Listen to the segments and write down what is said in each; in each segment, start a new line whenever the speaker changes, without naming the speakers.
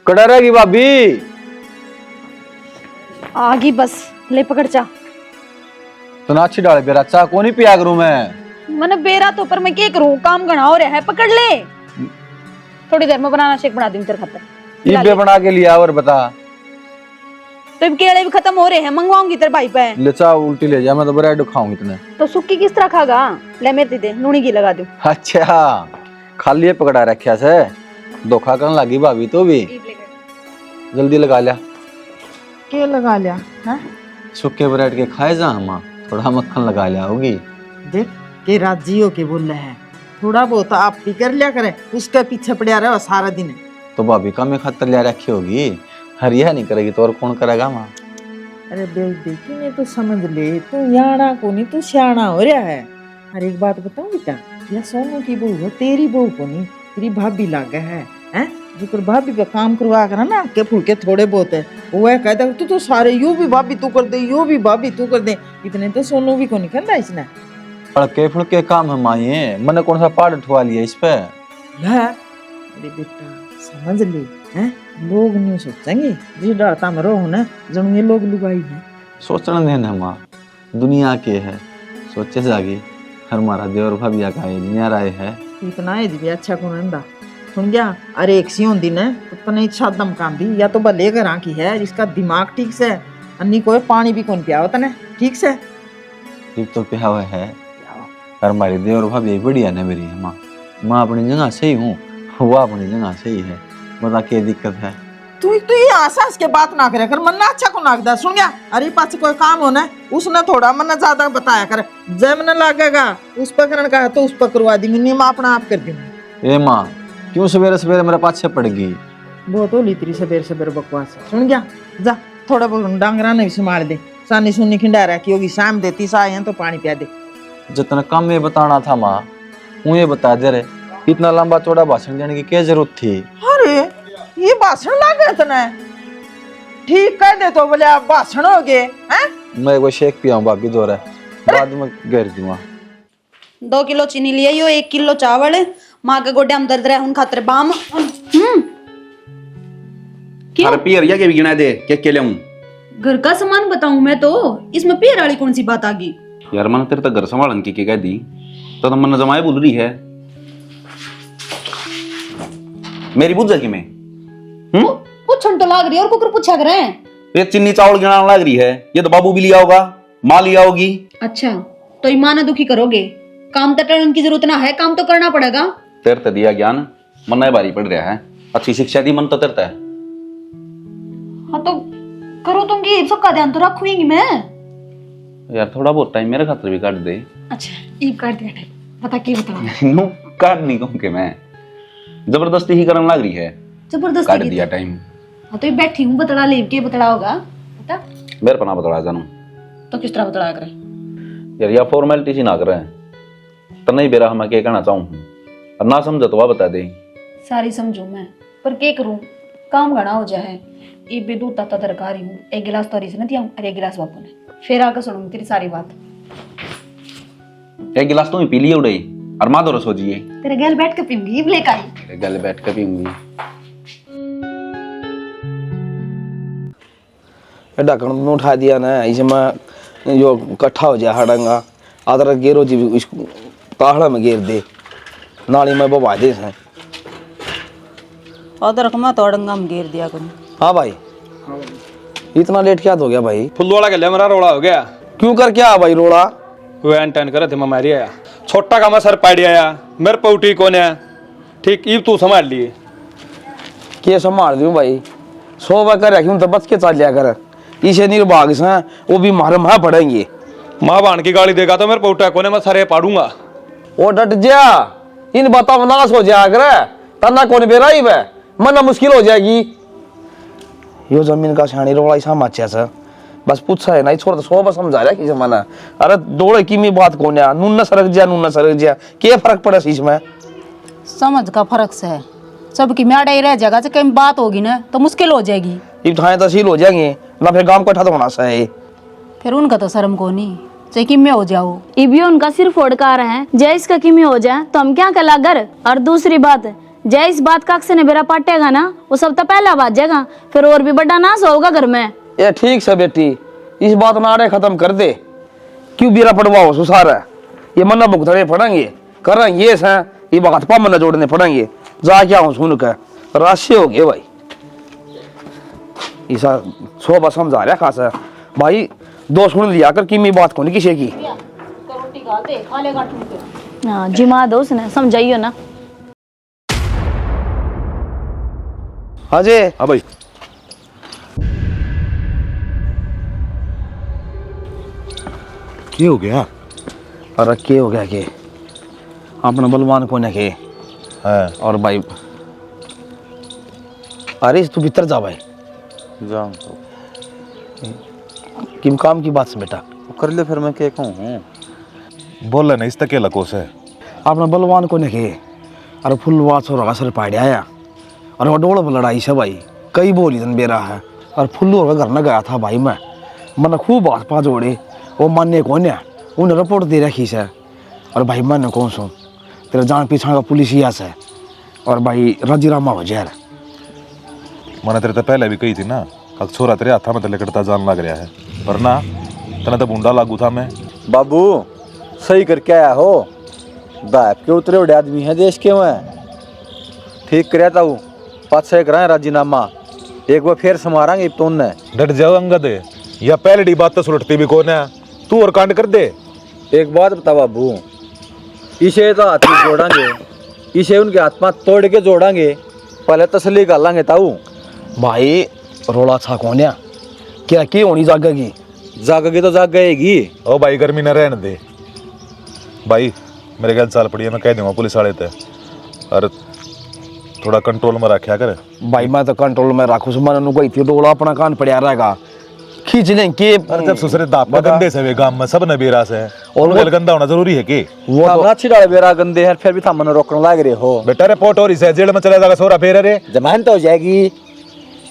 कड़ा रहेगी भाभी।
आगी बस ले पकड़ चा।
तो ना अच्छी डाल बेरा चा को नहीं पिया करूं मैं।
मैंने बेरा तो पर मैं क्या करूं, काम घना हो रहा है, पकड़ ले। थोड़ी देर में बनाना शेक बना दूं तेरे खातर।
इब्बे बना के लिया और बता।
तो अब केले भी खत्म हो रहे हैं, मंगवाऊंगी तेरे भाई पे।
ले चा उल्टी ले जा, मैं तो ब्रेड खाऊंगी इतने।
तो सुक्की किस तरह खागा? ले मेरे दे नूनी की लगा दूं।
अच्छा खाली पकड़ा रखा से धोखा करने लगी भाभी तो भी। जल्दी लगा लिया।
क्या लगा लिया है?
सूखे ब्रेड के खाए जा हम, थोड़ा मक्खन लगा लिया होगी।
देख के राजी हो के बोल रहे हैं, थोड़ा बहुत आप भी कर लिया करे, उसके पीछे पड़ा रहे सारा दिन।
तो भाभी का मैं खातर लिया रखी होगी, हरिया नहीं करेगी तो और कौन करेगा माँ।
अरे देखी नहीं तो समझ ले, तू याना को नहीं तू सियाना हो रहा है। अरे एक बात बताऊं बेटा, यह सोनू की बहू है, तेरी बहू को नहीं, तेरी भाभी लागे है। जो कर भाभी पे काम करवा कर ना के फुलके थोड़े बहुत है, वो है कहता तू तो सारे यू भी भाभी तू कर दे, यू भी भाभी तू कर दे, इतने तो सोनू भी को नहीं करना इसने।
फड़के फुड़के काम है माये, मैंने कौन सा पाड़ उठवा लिया इस पे।
अरे बेटा समझ ले, हैं लोग नहीं सोचेंगे जिस डरता में रहो ना, जन ये लोग लुगाई है।
सोचना देना माँ, दुनिया के है सोचे जागी। हमारा देवर भाभी का इंजीनियर आए है,
इतना है जी अच्छा कौन रंदा सुन गया। अरे एक सी होंदी ना तो तने इच्छा दम काम दी, या तो भले घर की है जिसका दिमाग ठीक से अन्नी कोई पानी भी कौन पिया होता ना ठीक से।
ठीक तो पिया हुआ है, और हमारी देवर भाभी बढ़िया ना मेरी माँ। माँ अपनी जगह सही हूँ, वो अपनी जगह सही है, बता क्या दिक्कत है।
तू ये आसास के बात ना करे कर, मन ना अच्छा को नाक दा सुन गया। अरे पास कोई काम होना उसने थोड़ा मन ज्यादा बताया कर, जब मन लगेगा उस पर करने का है तो उस पर करवा दी, मैं अपना आप कर दूंगी।
ए माँ क्यों सवेरे सवेरे मेरे पाछे पड़ गई।
बहुत होली तेरी सवेरे सवेरे बकवास सुन गया। जा थोड़ा बहुत डांगरा ने भी संभाल दे, सानी सुनी खिंडा रखी होगी, शाम देती सा है तो पानी पिया दे।
जितना काम में बताना था माँ वो ये बता दे रहे, इतना लंबा चौड़ा भाषण देने की क्या जरूरत थी।
अरे ये भाषण लागे इतना ठीक कह दे तो बोले आप भाषण हो गए हैं।
मैं वो शेक पिया भाभी दो रहा बाद में घेर दूंगा।
2 किलो चीनी लिया यो, 1 किलो चावल, माँ के गोड्या में दर्द रहे उन खातर बाम।
अरे पियरिया के भी गिना दे के ले
घर का सामान बताऊं मैं तो, इसमें पियर वाली कौन सी बात आ गई?
यार मन तेरे तो घर संभालन की कह दी तो मन जमाए बोल रही है मेरी बुझ जाएगी। मैं
पूछन तो लाग रही है और कुकर पूछा करे।
ये चिन्नी चावल गिनाने लग रही है, ये तो बाबू भी लिया होगा, माँ लिया होगी।
अच्छा तो ईमान ना दुखी करोगे, काम तो करने की जरूरत ना है, काम तो करना पड़ेगा।
तेरे तो दिया ज्ञान मन भारी पड़ रहा है, अच्छी शिक्षा दी मन तो तेरे है।
हाँ तो करो तुम की सबका ध्यान तो रखूंगी मैं।
यार थोड़ा बहुत टाइम मेरे खातिर भी काट दे।
अच्छा ईब काट दिया टाइम, बता क्या बता।
नो काट नहीं कहूँ के मैं जबरदस्ती ही करने लग रही है,
जबरदस्ती
काट दिया टाइम।
हाँ तो बैठी हूँ, बतड़ा ले के बतड़ा होगा बता।
मेरे पना बतला जानू
तो किस तरह बतड़ा करे
यार, या फॉर्मेलिटी सी ना करे तो नहीं बेरा मैं क्या कहना चाहूँ और ना समझ तो वह बता दे।
सारी समझू मैं पर क्या करूँ, काम घना हो जाए। ये बेदूत तता तरकारी हूँ, 1 गिलास तो हरी से नहीं और 1 गिलास बापू ने, फिर आकर सुनूंगी तेरी सारी बात।
1 गिलास तो ही पी लिए उड़े और माँ दो सोचिए
तेरे गैल बैठ के पीऊंगी, लेकर आई
गल बैठ के पीऊंगी।
ढक्कन में उठा दिया ना, इसमें जो इकट्ठा हो जाए हड़ंगा अदरक गेरो जी इसको ताहड़ा में घेर दे, नाली में बवा दे हैं।
अदरक में तो अड़ंगा में घेर दिया करूँ।
हाँ भाई इतना लेट क्या हो गया भाई?
फुलवाड़ा के लिए मेरा रोड़ा हो गया।
क्यों कर क्या भाई रोड़ा?
वो एंटन करे थे मारी आया, छोटा का मैं सर पाड़ी आया, मेरे पौटी कौन है ठीक ईब तू संभाल लिए।
क्या संभाल दूँ भाई, 100 बार कर रखी तो बच के चल लिया कर, इसे निर्भाग से वो भी मारे माँ पड़ेंगे।
माँ बाण की गाड़ी देगा तो मेरे पौटा कोने में सारे पाड़ूंगा।
ओ डट जा, इन बातों में ना सो जाया कर, तना कौन बेरा ही वह मन मुश्किल हो जाएगी। यो जमीन का छानी रोड़ा ऐसा माचा सर बस पूछा है ना, छोड़ तो 100 बार समझा रहा किसी मना। अरे दौड़े की मी बात कौन है, नून सरक जा क्या फर्क पड़े इसमें?
समझ का फर्क से है, सबकी म्याड़ा ही रह जाएगा, कहीं बात होगी ना तो मुश्किल हो जाएगी।
इब थाने तहसील हो जाएंगे ना, फिर गांव कट्ठा तो होना चाहिए।
फिर उनका तो शर्म को नहीं, चाहे कि मैं हो जाओ।
इबियो उनका सिर फोड़ का रहा है, जय इसका किमी हो जाए तो हम क्या कला कर। और दूसरी बात जय इस बात का अक्सर ने बेरा पाटेगा ना वो सब तो पहला बाजेगा, फिर और भी बड़ा नाश होगा घर में।
ये ठीक से बेटी, इस बात नाड़े खत्म कर दे। क्यों बीरा पड़वाओ सुसार है, ये मन्ना भुगतने पड़ेंगे, करेंगे ये से ये बात पा मन्ना जोड़ने पड़ेंगे। जा क्या हूँ सुन कर राशि हो गए भाई। ऐसा सोबा समझा रहा खासा भाई, दो सुन लिया कर किमी बात को नहीं किसी की।
हाँ जिमा दो उसने, समझाइयो ना।
अजय
हाँ भाई।
क्या हो गया?
अरे के हो गया के अपना बलवान को ने के
हाँ
और भाई अरे तू भीतर जा भाई।
जाऊँ तो
किम काम की बात से बेटा
कर ले, फिर मैं क्या कहूँ।
बोल ना, इस तक क्या लकोस है?
अपना बलवान को ने के अरे फुलवा छोरा असर पाड़ आया और वो डोड़ पर लड़ाई से भाई कई बोली तन बेरा है। और फुल्लू का घर न गया था भाई मैं खूब बात पा जोड़े वो मानने कौन है, उन्हें रिपोर्ट दे रखी से। और भाई मैंने कौन सो तेरा जान पीछा का पुलिसिया से और भाई राजीनामा हो जाए।
मैंने तेरे तो पहले भी कही थी ना, अब छोरा तेरे हाथा में लकड़ता जान लग रहा है, वरना तना तो बूंदा लागू था मैं।
बाबू सही करके आया हो, दाप के उतरे उड़े आदमी है देश के। मैं ठीक कराया था वो, 5-6 कराए राजीनामा, एक बार फिर समारांगे तो उनने।
डट जाओ अंगद, या पहली बात तो सुलटती भी कौन है, तू और कांड कर दे।
एक बात बता बाबू, इसे तो हाथ में जोड़ांगे, इसे उनके हाथ में तोड़ के जोड़ांगे, पहले तसली कर लांगे ताऊ।
भाई रोला छा कौन है, क्या की होनी जागेगी?
जागेगी तो जाग गएगी।
ओ भाई गर्मी न रहने दे भाई, मेरे ख्याल चाल पड़ी है, मैं कह दूंगा पुलिस वाले थे। और थोड़ा कंट्रोल में रखा कर
भाई। मैं तो कंट्रोल में रखू सु, मैंने कोई थी डोला अपना कान पड़ा रहेगा खींच लें के।
अरे जब ससुरे दाप का गंदे से वे गांव में सब नबेरा से है,
और
और
वो
गंदा होना जरूरी है कि
वो तो
अच्छी डाल बेरा गंदे है, फिर भी था मन रोकने लग रहे हो।
बेटा रिपोर्ट हो रही है, जेल में चला जाएगा सोरा फेर। अरे
जमानत हो जाएगी।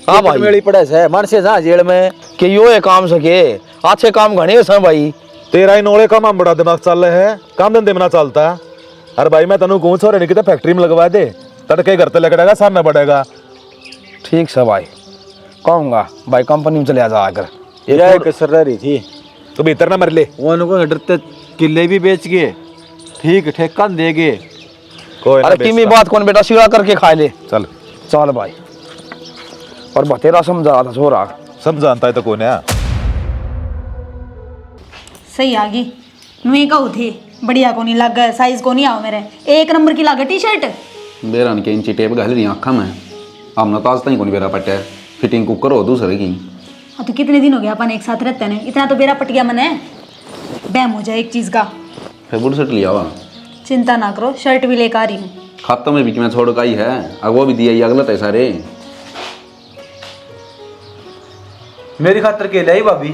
हाँ भाई
मेरी पड़े से मन से जा जेल में
कि यो ये काम सके अच्छे काम घने से भाई।
तेरा ही नोले का बड़ा दिमाग चल रहा है, काम धंधे में ना चलता। अरे भाई मैं तनु कहूँ छोरे नहीं फैक्ट्री में लगवा दे, तड़के घर तक लगेगा, सामने बढ़ेगा।
ठीक से भाई कहूँगा भाई, कंपनी में चले जा आकर।
ये कसर रही थी
तो भीतर ना मर ले।
वो उनको डरते किले भी बेच गए, ठीक ठेका देगे।
कोई ना
अरे किमी बात कौन बेटा, सिरा करके खा ले।
चल
चल भाई। और बतेरा समझा था छोरा,
सब जानता है तो कौन है।
सही आ गई। नुई कहू थी बढ़िया को नहीं लग, साइज को नहीं आओ मेरे, 1 नंबर की लागे टी शर्ट।
बेरा के इंची टेप घल रही आँखा में, हमने ताज तक कोनी बेरा पट्टा है, फिटिंग कुकर हो दूसरे की।
हाँ तो कितने दिन हो गया अपन एक साथ रहते हैं, इतना तो बेरा पट गया मन है। बैम हो जाए एक चीज़ का।
फिर बुढ़ सेट लिया हुआ,
चिंता ना करो, शर्ट भी लेकर आ रही हूँ।
खातों में बीच में छोड़ का ही है, अब वो भी दिया अगला है सारे।
मेरी खातर के लाई भाभी।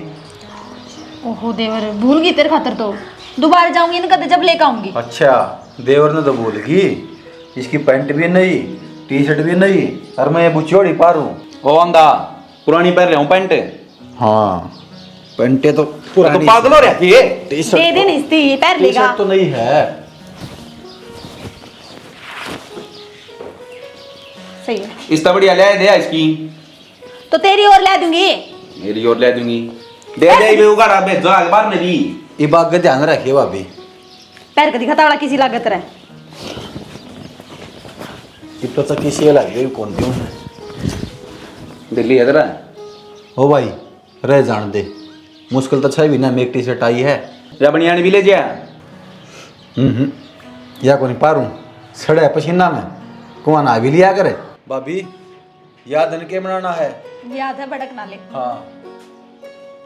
ओहो देवर, भूल गई तेरे खातर तो। दोबारा जाऊंगी ना कदे जब लेकर आऊंगी।
अच्छा देवर ने तो भूल गई, इसकी पैंट भी नहीं, टी शर्ट भी नहीं, और मैं ये बुचोड़ी पारूं।
ओ अंधा पुरानी पहन रहा हूँ पैंट।
हाँ पैंटे तो
तो
पुरानी,
पागल हो रहा थी ये।
टी शर्ट
दे दे नहीं पैर
टी
लेगा।
शर्ट तो नहीं है।
सही है
इतना बढ़िया ले दे इसकी,
तो तेरी और ला दूंगी।
मेरी और ले दूंगी। दे दे बे उगाड़ा भेजो अखबार में भी।
ये बात का ध्यान रखिए भाभी।
पैर का दिखाता वाला किसी लागत रहे।
इतना तो किसी लगे कौन क्यों
दिल्ली है तेरा।
हो भाई, रह जान दे, मुश्किल तो छह महीना में एक टी शर्ट आई है।
या बनियान भी ले जा।
या को नहीं पारूं, सड़े पसीना में कुआं ना भी लिया करे। भाभी याद इनके बनाना है।
याद है भड़क ना ले।
हाँ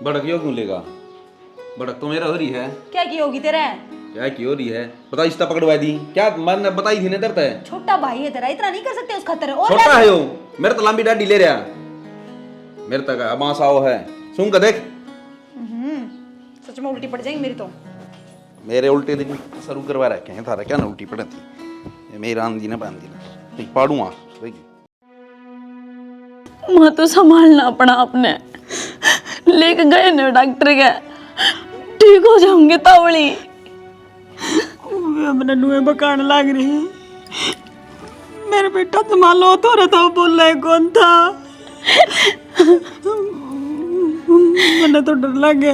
भड़क क्यों लेगा, भड़क तो मेरा हो रही है।
क्या की होगी तेरा?
क्या की हो रही है बता, इस्ता पकड़वा दी क्या, मन बताई थी ना डरता है।
छोटा भाई है तेरा, इतना नहीं कर सकते उस खतर। और
छोटा है वो, मेरे तो लंबी डाडी ले रहा, मेरे तक मांस आओ है, सुन का देख।
सच में उल्टी पड़ जाएगी मेरी तो।
मेरे उल्टे दिन शुरू करवा रखे हैं थारा, क्या ना उल्टी पड़ी थी मेरा आंधी ना बांधी ना पाड़ूंगा।
माँ तो संभालना अपना अपने, लेके गए ना डॉक्टर के, ठीक हो जाऊंगे तावड़ी। अपना नुए बकान लाग रही है, मेरा बेटा संभालो, तो रहा था, बोल रहा कौन था? मैंने तो डर लग गया।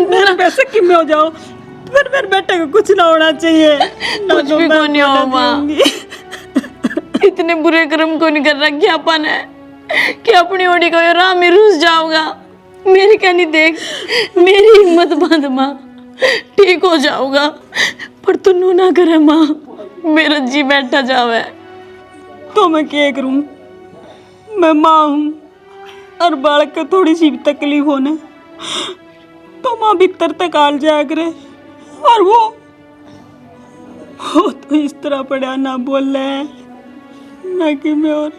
मेरा पैसे कि में हो जाओ, फिर मेरे बेटे को कुछ ना होना चाहिए। कुछ भी को नहीं हो माँ। इतने बुरे कर्म को नहीं कर रखे अपन है कि अपनी ओडी को राम में रूस जाओगा। मेरी कहनी देख, मेरी हिम्मत बांध माँ, ठीक हो जाऊंगा। पर तू नू ना करे माँ, मेरा जी बैठा जावे। तो मैं क्या करूं? मैं माँ हूं और बालक को थोड़ी सी भी तकलीफ होने तो माँ भीतर तक आल जाया करे, और वो तो इस तरह पड़ा ना बोल रहे हैं ना कि मैं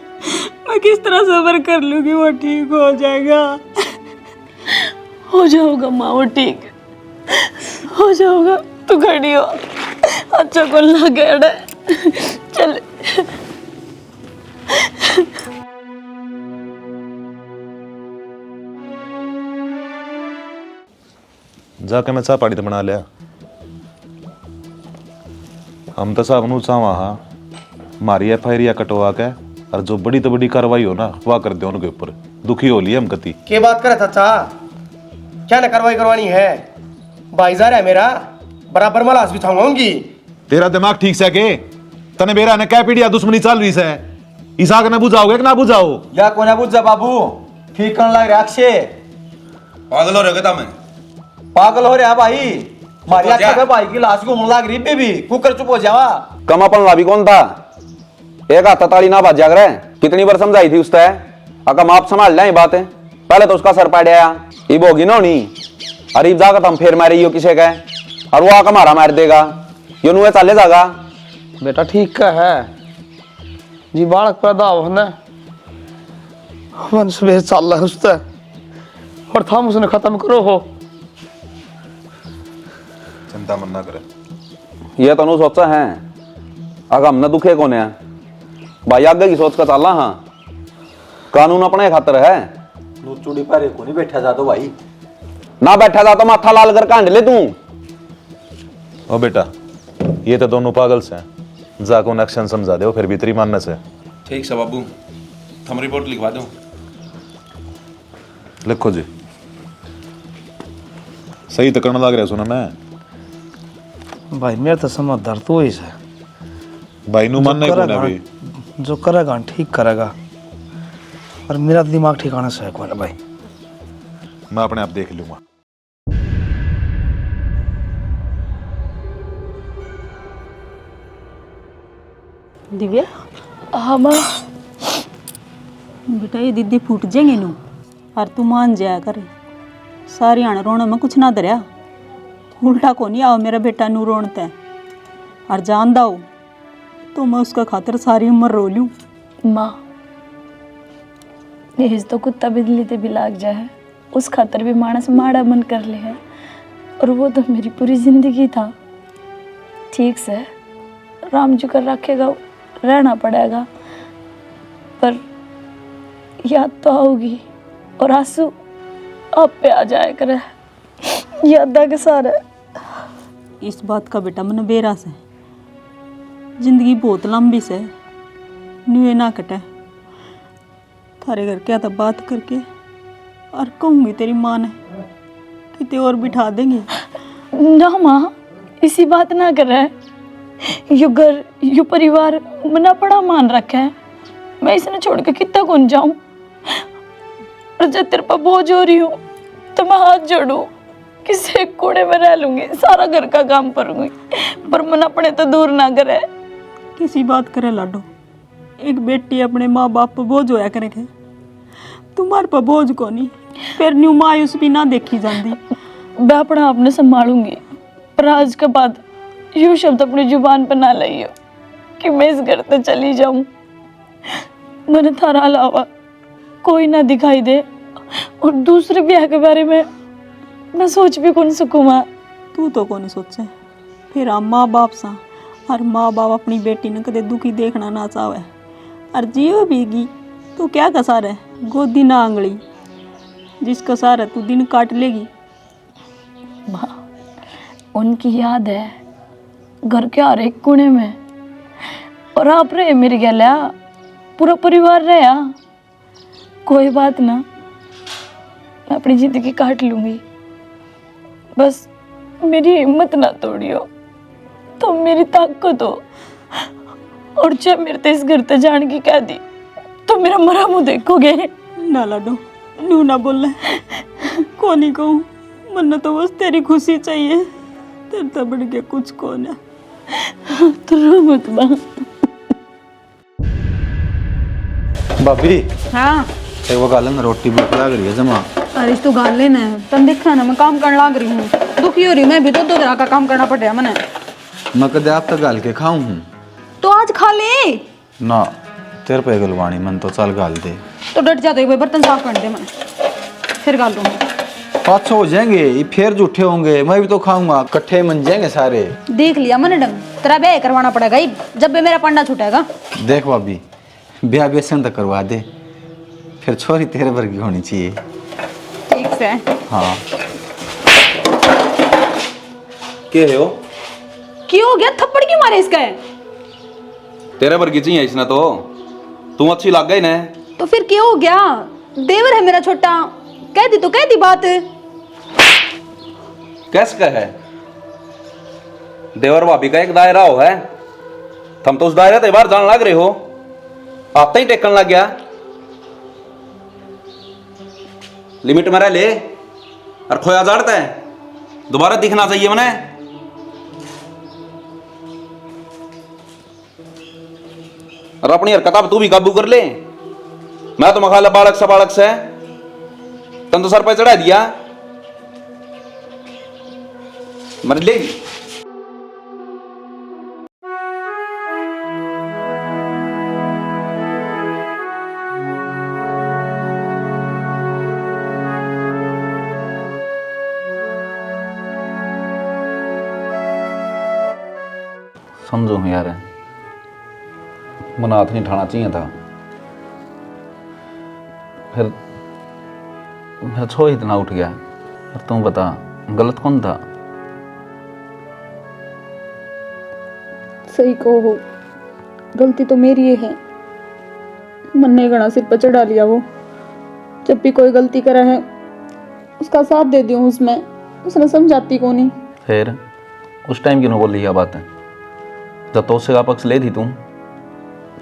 किस तरह सब्र कर लूंगी वो ठीक हो जाएगा। हो जाऊंगा माँ, वो ठीक हो जाऊंगा। तू खड़ी हो, अच्छा कौन लगा चल।
जाके मैं चाह पानी तो बना लिया। हम तो साहब चाहवा हाँ मारी FIR या कटवा के, और जो बड़ी तो बड़ी कार्रवाई हो ना वह कर दे उनके ऊपर। दुखी हो लिए हम कति
के बात करे चाचा, क्या ना कार्रवाई करवानी है? भाईजार है मेरा, बराबर मलास बिठाऊंगा उनकी।
तेरा दिमाग ठीक से के तने बेरा ने क्या पीड़िया दुश्मनी चल रही से, ईसा के ना बुझाओगे कि ना बुझाओ?
या को ना बुझ जा बाबू, ठीक करने लग रहा अक्षय।
पागल हो रहे हो मैं?
पागल हो रहा भाई, मारी आंखों पे भाई की लाश घूमने लग रही बेबी। कुकर चुप हो जावा।
कमापन लाभी कौन था? एक हाथ ताली ना बाज जाग रहे। कितनी बार समझाई थी उससे, अकम आप संभाल लें बातें। पहले तो उसका सर पाड़िया इब होगी ना नहीं, अरीब जाकर हम फेर मारे किसे का, और वो आकर मारा मार देगा, यो नुए चाले जागा।
बेटा ठीक का है जी, बालक पैदा हो ना वंश भेद चल रहा है उससे, और थम उसने खत्म करो हो।
चिंता मन ना करे।
ये तो सोचा है अगर हमने दुखे कौन है भाई, आगे की सोच का चलना। हाँ कानून अपने खातर है।
चूड़ी पर को नहीं बैठा जा तो भाई,
ना बैठा जा तो माथा लाल कर कांड ले तू।
ओ बेटा ये तो दोनों पागल से हैं, जाको एक्शन समझा दे फिर भीतरी मानने से।
ठीक से बाबू, हम रिपोर्ट लिखवा दो।
लिखो जी। सही तो करने लग रहा सुना मैं
भाई, मेरा तो समझदार तो ही है
भाई नु मानना ही कोने भी,
जो करेगा ठीक करेगा, और मेरा दिमाग ठिकाना से है कौन भाई।
मैं अपने आप देख लूंगा।
दिव्या,
हाँ माँ।
बेटा ये दीदी फूट जाएंगे नू, और तू मान जाया कर। सारी आने रोने में कुछ ना दरिया, उल्टा को नहीं आओ मेरा बेटा नू रोनता है, और जान दाओ तो मैं उसका खातिर सारी उम्र रो लूँ।
माँ नेज तो कुत्ता बिल्ली ते भी लाग जाए, उस खातर भी मानस माड़ा मन कर ले है, और वो तो मेरी पूरी जिंदगी था। ठीक से राम जी कर रखेगा, रहना पड़ेगा, पर याद तो आओगी और आंसू आप पे आ जाए करे यादा के सारे।
इस बात का बेटा मन बेरा से, जिंदगी बहुत लंबी से, नुए ना कटे। थारे घर क्या था बात करके, और कहूँगी तेरी माँ ने कितने और बिठा देंगे।
ना माँ, इसी बात ना कर रहे, यू घर यू परिवार मना पड़ा मान रखा है। मैं इसने छोड़ के कितना कौन जाऊं, और जब तेरे पर बोझ हो रही हूँ तो मैं हाथ जोड़ू, किसी एक कूड़े में रह लूंगी, सारा घर का काम करूंगी, पर मन अपने तो दूर ना करे।
किसी बात करे लाडो, एक बेटी अपने माँ बाप पर बोझ होया करेगा, तुम्हारे पर बोझ को नहीं, फिर न्यू मायूस भी ना देखी जाती।
मैं अपना आपने संभालूंगी, पर आज के बाद यूं शब्द अपनी जुबान पर ना लाइयो कि मैं इस घर से चली जाऊं। मैंने थारा अलावा कोई ना दिखाई दे, और दूसरे ब्याह के बारे में मैं सोच भी कौन सकूँ माँ।
तू तो कौन सोचे, फिर हम माँ बाप सा, और माँ बाप अपनी बेटी ने कदे दुखी देखना ना चाहे, और जियो बीगी तू क्या कसार है, गोदी ना आंगली, जिसका सारा तू दिन काट लेगी।
माँ उनकी याद है घर के हर एक कोने में, और आप रहे मेरे गला, पूरा परिवार रहा। कोई बात ना, मैं अपनी जिंदगी काट लूंगी, बस मेरी हिम्मत ना तोड़ियो, तो मेरी ताकत हो। और जब मेरे ते इस घर ते जान की कह दी तो मेरा मरा मुंह देखोगे
ना लाडो, नू ना बोल को नहीं कहूँ, मन्ना तो बस तेरी खुशी चाहिए, तेरे तो बढ़ के कुछ को ना।
तो रो मत बा।
भाभी
हाँ
एक वो गालन रोटी भूख लग रही है जमा।
अरे तो गाल लेना है, तन देखा ना मैं काम करने लग रही हूँ, दुखी हो रही मैं भी, तो 2 तरह का काम करना पड़ रहा मैंने।
मैं कदे आप तक गाल के खाऊं हूँ
तो आज खा ले।
ना, तेरे पे गलवानी मन तो चल गाल दे।
तो डट जा, तो एक बार बर्तन साफ कर दे मैंने, फिर गाल लूंगी।
500 हो जाएंगे, ये फिर जूठे होंगे, मैं भी तो खाऊंगा, इकट्ठे मन जाएंगे सारे।
देख लिया मैंने ढंग, तेरा ब्याह करवाना पड़ेगा ही, जब भी मेरा पंडा छूटेगा।
देख भाभी, ब्याह बेसन तक करवा दे, फिर छोरी तेरे वर्गी होनी चाहिए।
ठीक से।
हाँ
के है हो?
क्यों हो गया, थप्पड़ क्यों मारे इसका है?
तेरे वर्गी चाहिए इसने तो, तू अच्छी लग गई ना।
तो फिर क्यों हो गया, देवर है मेरा छोटा, कह दी तो कह दी बात।
कैसे कहे? देवर भाभी का एक दायरा हो है, तुम तो उस दायरे से बाहर जाने लग रहे हो, आता ही टेकन लग गया। लिमिट में रह ले, और खोया जाड़ता है, दोबारा दिखना चाहिए मने। और अपनी हरकत अब तू भी काबू कर ले। मैं तो मखाला बालक से तन तो सर पे चढ़ा दिया, मर ले। समझो यार, मन हाथ नहीं उठाना चाहिए था, फिर मैं छो इतना उठ गया। और तुम बता, गलत कौन था?
सही कहो, गलती तो मेरी ही है, मन ने घना सिर पर चढ़ा लिया। वो जब भी कोई गलती करा है उसका साथ दे दियो, उसमें उसने समझाती को नहीं।
फिर उस टाइम क्यों बोली यह बात है, जब तो उससे का पक्ष ले थी तुम?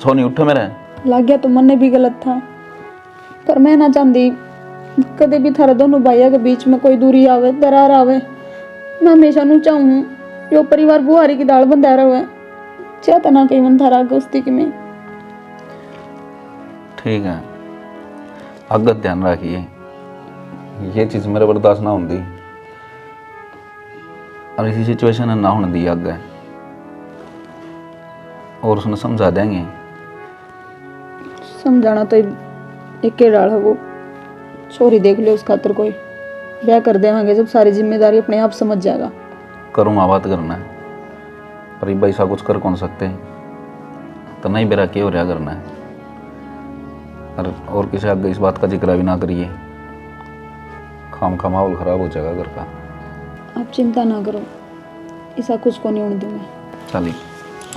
छो नहीं उठे मेरे
लग गया तो मन ने भी गलत था, पर मैं ना चाहती कदे भी थारा दोनों भाइयों के बीच में कोई दूरी आवे, दरार आवे। मैं हमेशा नू चाहूँ यो परिवार बुहारी की दाल बंधा रहे, चाहता ना कहीं मन थारा दोस्ती की में।
ठीक है, अगत ध्यान रखिए, ये चीज मेरे बर्दाश्त ना होती, और इसी सिचुएशन ना होने दी आगे, और उसने समझा देंगे।
समझाना तो एक के डाल है, वो छोरी देख ले उस खातर कोई ब्याह कर देवांगे, जब सारी जिम्मेदारी अपने आप समझ जाएगा।
करूँगा बात करना है, पर ये पैसा कुछ कर कौन सकते, तो नहीं बेरा के हो रहा करना है। और किसी आगे इस बात का जिक्र भी ना करिए, खाम खा माहौल खराब हो जाएगा घर का।
आप चिंता ना करो, ऐसा कुछ को नहीं होने दूंगा।
चलिए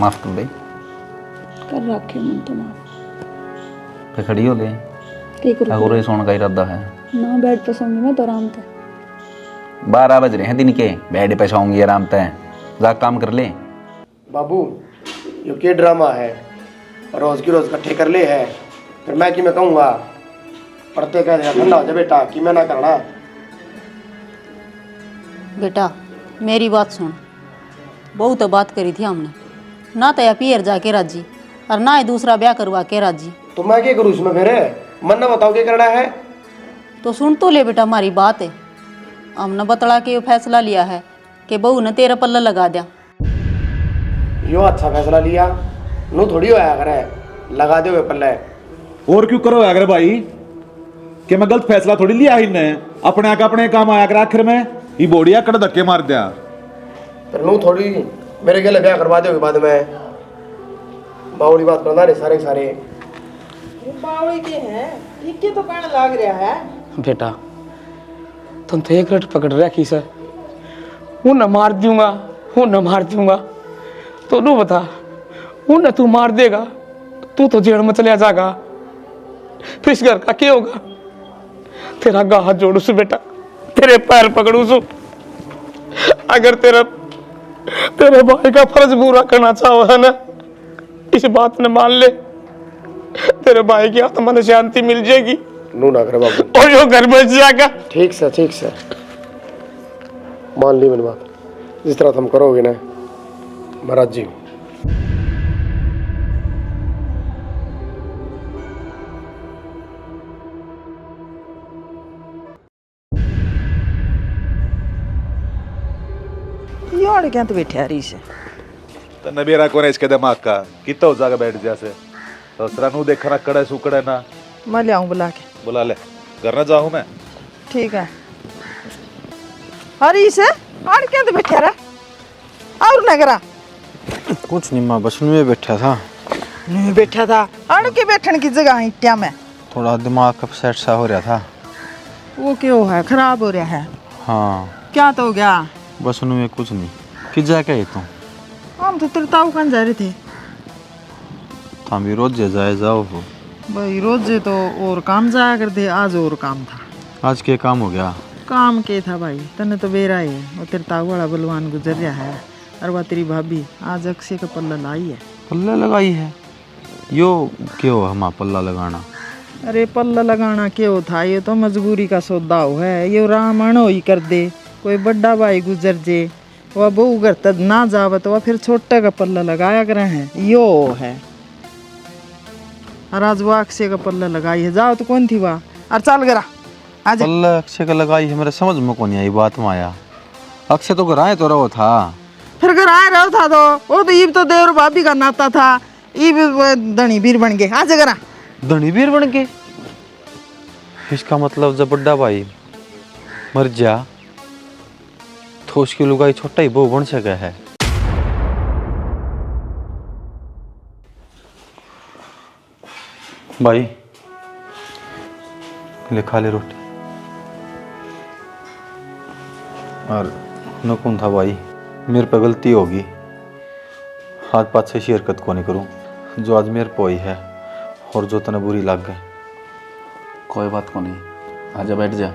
माफ कर दे,
कर रखे मन तो माफ।
फिर खड़ी हो गए, अगर सोने का इरादा है
ना, बेड पे सोऊंगी मैं तो आराम से।
12 बज रहे हैं दिन के, बेड पे सोऊंगी आराम से, जा काम कर ले।
बाबू यो के ड्रामा है, रोज की रोज इकट्ठे कर ले है, फिर मैं कि मैं कहूँगा पढ़ते कह देगा ठंडा हो जा बेटा, कि मैं ना करना।
बेटा मेरी बात सुन, बहुत बात करी थी हमने, ना तो या पियर जाके राजी, और ना ही दूसरा ब्याह करवा के राजी।
तो मैं क्या करूँ इसमें, फिर मन ना बताओ क्या करना है।
तो सुन तो ले बेटा, हमारी बात है, हमने बतला के फैसला लिया है कि बहू ने तेरा पल्ला लगा दिया।
यो अच्छा फैसला लिया, नू थोड़ी होया करे, लगा दे हुए पल्ले।
और क्यों करो अगर भाई, कि मैं गलत फैसला थोड़ी लिया ही ने, अपने आके अपने काम आया कर, आखिर में ये बोड़िया कड़ धक्के मार दिया।
फिर नू थोड़ी मेरे गले ब्याह करवा दे बाद में, बावड़ी बात करना रे सारे सारे।
ये बावड़ी के हैं, इक्के तो कहने लाग रहा है।
बेटा तुम तो एक रट पकड़ रखी सर, हूँ न मार दूंगा, हूँ न मार दूंगा, तो नू बता उन्हें तू मार देगा, तू तो जेल में चले जाएगा, फिर इस घर का क्या होगा? तेरा गा हाथ जोड़ू सु बेटा, तेरे पैर पकड़ू सु। अगर तेरे भाई का फर्ज पूरा करना चाहो है ना, इस बात ने मान ले, तेरे भाई की आत्मा में शांति मिल जाएगी
नू ना करे बाबू,
और यो घर बच जाएगा।
ठीक से मान ली मेरी बात। जिस तरह तुम करोगे ना महाराज जी।
यार क्या तो बैठे रही से
तो नबेरा कौन है इसके दिमाग का? कितना हो जाएगा बैठ जैसे ससुरा नू देखा ना कड़े सुकड़े ना।
मैं ले आऊं बुला के।
बुला ले, घर ना जाऊं मैं।
ठीक है। हरी से और क्या तो बैठे रहा और नगरा?
कुछ नहीं माँ, बस में बैठा था।
नहीं बैठा था और के बैठने की जगह है इट्टिया में?
थोड़ा दिमाग अपसेट सा हो रहा था।
वो क्यों है? खराब हो रहा है?
हाँ।
क्या तो हो गया?
बस उनमें कुछ नहीं। किस जाके आई तुम?
हम तो तेरे ताऊ कहाँ जा रहे थे?
तुम भी रोज जाओ हो
भाई रोज तो और काम जाया करते, आज और काम था।
आज के काम हो गया?
काम के था भाई, तने तो बेरा है। वो तेरे ताऊ बड़ा बलवान गुजर रहा है, और वह तेरी भाभी आज अक्षय का पल्ला लाई है।
पल्ला लगाई है? यो क्यों हम पल्ला लगाना?
अरे पल्ला लगाना क्यों था? ये तो मजबूरी का सौदा है। ये रामायण हो ही कर दे, कोई बड़ा भाई गुजर जे, वह बहू घर तक ना जावे तो वह फिर छोटे का पल्ला लगाया करे हैं। यो है और आज वो अक्षय का पल्ला लगाई है। जाओ तो कौन थी वह? और चल गरा आज
पल्ला अक्षय का लगाई है? मेरे समझ में कौन आई बात में आया। अक्षय तो घर आए तो रहो था।
फिर घर आए रहो था तो वो तो ईब तो देवर भाभी का नाता था। ईब धनी बीर बन गए। आज गरा
धनी बीर बन के? इसका मतलब जब बड़ा भाई मर जा तो उसकी लुगाई छोटा ही बहू बन सका है। भाई ले खा ले रोटी। और नकुन था भाई, मेरे पे गलती होगी। हाथ पाथ से ऐसी हरकत को नहीं करूं जो आज मेरे पे हुई है और जो तने बुरी लग गई।
कोई बात को नहीं, आजा बैठ जा,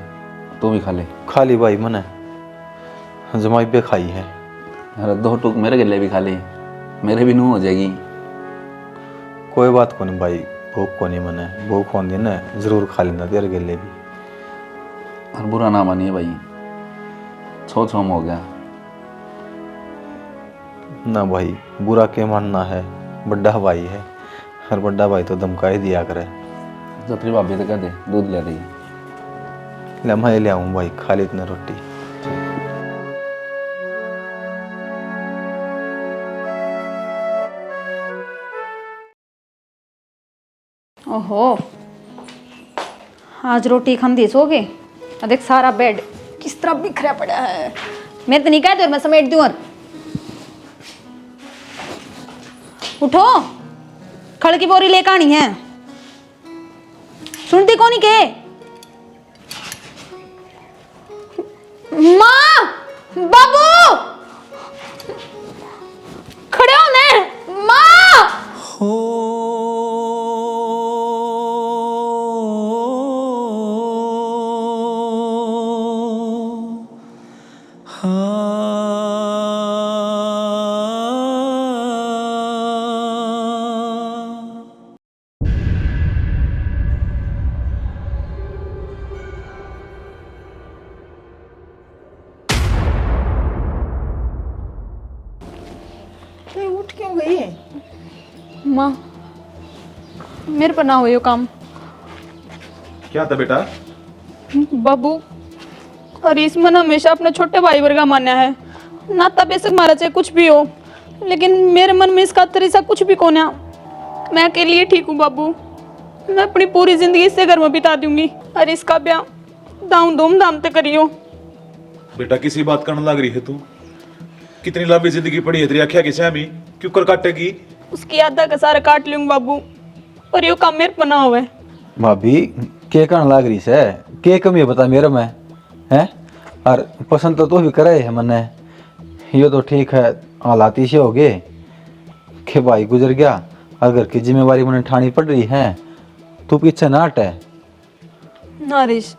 तू भी खा ले।
खा ली भाई, मने जमाई पे खाई है।
अरे 2 टूक मेरे गले भी खा ले, मेरे भी नू हो जाएगी।
कोई बात को नहीं भाई, भूख को नहीं, मने भूख होने ना जरूर खा लेना तेरे गले भी।
और बुरा ना मानिए भाई, छो हो गया
ना भाई, बुरा के मानना है, बड़ा भाई है और बड़ा भाई तो धमका ही दिया करे।
जब तेरी भाभी तो कह दे दूध ले रही।
ले मैं ले आऊँ भाई, खा ले इतना रोटी।
ओहो, आज रोटी खंदी सोगे? देख सारा बेड किस तरह बिखरा पड़ा है। मैं तो नहीं कहती और मैं समेट दूं। और उठो, खड़ की बोरी लेकर आनी है। सुनती कौन के? माँ, बाबू, खड़े हो ने। माँ
उठ क्यों गई?
माँ, मेरे पर ना हो ये काम।
क्या था बेटा?
बाबू, और इसमें ना हमेशा अपने छोटे भाई वर्गा मान्या है। नाता बेशक मारा चाहे कुछ भी हो, लेकिन मेरे मन में इसका तरीसा कुछ भी कोना। मैं अकेले ही ठीक हूँ बाबू। मैं अपनी पूरी जिंदगी इससे घर में बिता दूंगी और इसका ब्याह धूमधाम से करियो।
बेटा किसी बात करने लग रही है तू? कितनी लंबी जिंदगी पड़ी है तेरी आख्या की स्यामी, क्यों कर काटेगी?
उसकी आधा का सारा काट लूंगी बाबू, पर यो काम मेरे पर ना होवे।
भाभी के कहने लग रही से? के कमी है बता मेरे में है? और पसंद तो तू भी करे है मने। ये तो ठीक है, हालात से हो गए। कि भाई गुजर गया और घर की जिम्मेवारी मैंने ठानी पड़ रही है, तू पीछे ना हटे।
नारिश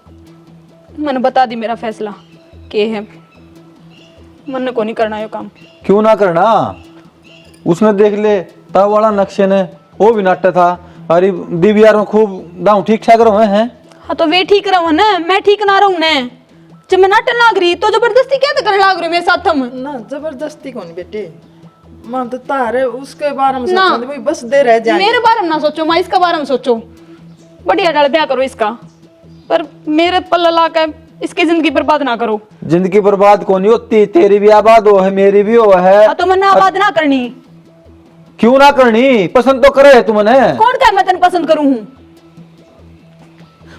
मैंने बता दी मेरा फैसला के है, मन को नहीं करना ये काम।
क्यों ना करना, उसने देख ले तब वाला नक्शे ने वो भी नाट्य था। अरे दिव्यार में खूब दाऊ ठीक ठाक रहे हैं।
हाँ तो वे ठीक रहो ना, मैं ठीक ना रहूं ने। जब मैं नाटन लाग रही तो जबरदस्ती क्या करने लाग रही मेरे साथ हम?
ना जबरदस्ती कौन बेटे, मां तो तारे उसके बारे में
ना।
सोचते भाई बस दे रह जाए।
मेरे बारे में ना सोचो, माँ इसका बारे में सोचो। बढ़िया डाल ब्याह करो इसका, पर मेरे पल्ला ला के इसकी जिंदगी बर्बाद ना करो।
जिंदगी बर्बाद कौन नहीं होती, तेरी भी आबाद हो है, मेरी भी हो है।
हाँ तो मैंने आबाद ना करनी।
क्यों ना करनी, पसंद तो करे तुमने।
कौन क्या मैं तेन पसंद करूं हूं?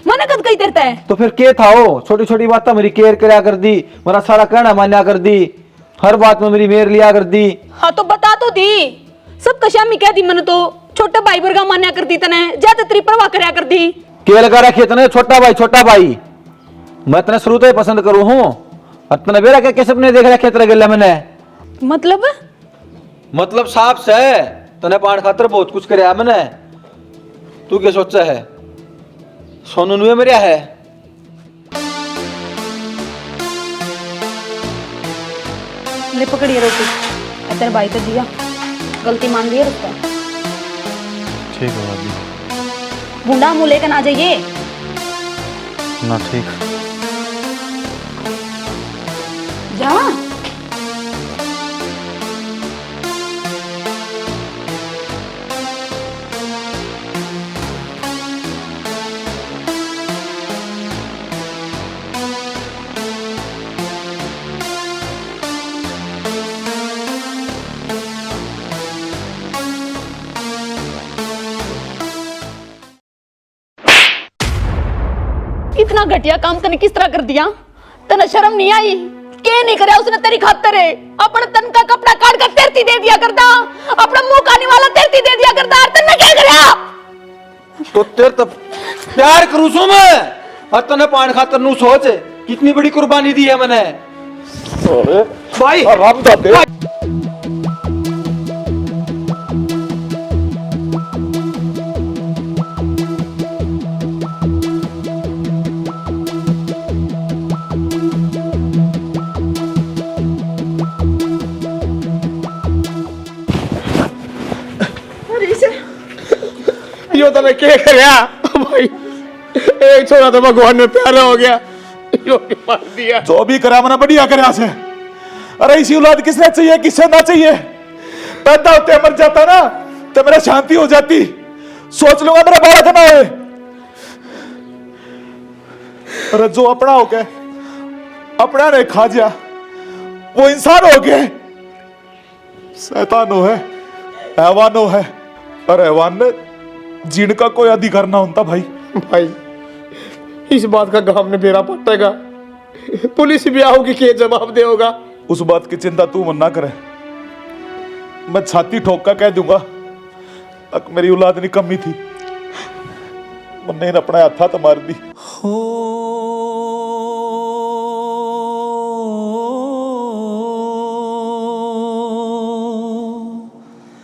मना कद कही देता है
तो फिर के था वो, छोटी छोटी बातें मेरी केयर करया कर दी, मेरा सारा कहना मान्या कर दी, हर बात में मेरी मेर लिया कर दी।
हाँ तो बता तो दी, सब कशामी कह दी मैंने तो। छोटा भाई वर्गा मान्या कर दी तने, ज्यादा तेरी परवाह करया कर दी।
के लगा रखे तने छोटा भाई छोटा भाई, मैं तने शुरू से पसंद करूं हूं और तने बेरा के सपने देख रखे तेरे गले मैंने। मतलब साफ से तने पान खातर बहुत कुछ करया मैंने। तू क्या सोचा है, सोनू नुए मेरा है।
ले पकड़िए रोटी, तेरे भाई तो दिया, गलती मान ली है उसका।
ठीक है भाभी।
भूडा मुंह लेकर आ जाइए
ना। ठीक।
जा। इतना घटिया काम तने किस तरह कर दिया? तने शर्म नहीं आई? के नहीं करे उसने तेरी खातिर है? अपने तन का कपड़ा काट कर तेरती दे दिया करता, अपना मुंह कानी वाला तेरती दे दिया करता। तने क्या करया?
तो तेरे तो प्यार करूं सो मैं, और तने पान खातर नू सोच कितनी बड़ी कुर्बानी दी है मैंने। भाई
आराम दादे।
यो तने के करया भाई, एक छोरा तो भगवान में प्यारा हो गया, यो के मार दिया।
जो भी करा मैंने बढ़िया करा से। अरे इसी औलाद किसने चाहिए किससे ना चाहिए, पैदा होते मर जाता ना तो मेरा शांति हो जाती। सोच लूंगा मेरा बालक ना होए। अरे जो अपना हो गए अपना ने खा जा, वो इंसान हो गए। शैतान हो है, हैवान हो है, और हैवान ने जीने का कोई अधिकार ना होता भाई।
भाई इस बात का गांव ने बेरा पटेगा, पुलिस भी आओगी के जवाब देगा।
उस बात की चिंता तू मन ना करे, मैं छाती ठोक कर कह दूंगा मेरी औलाद निकम्मी थी, मैंने अपना हाथा तो मार दी।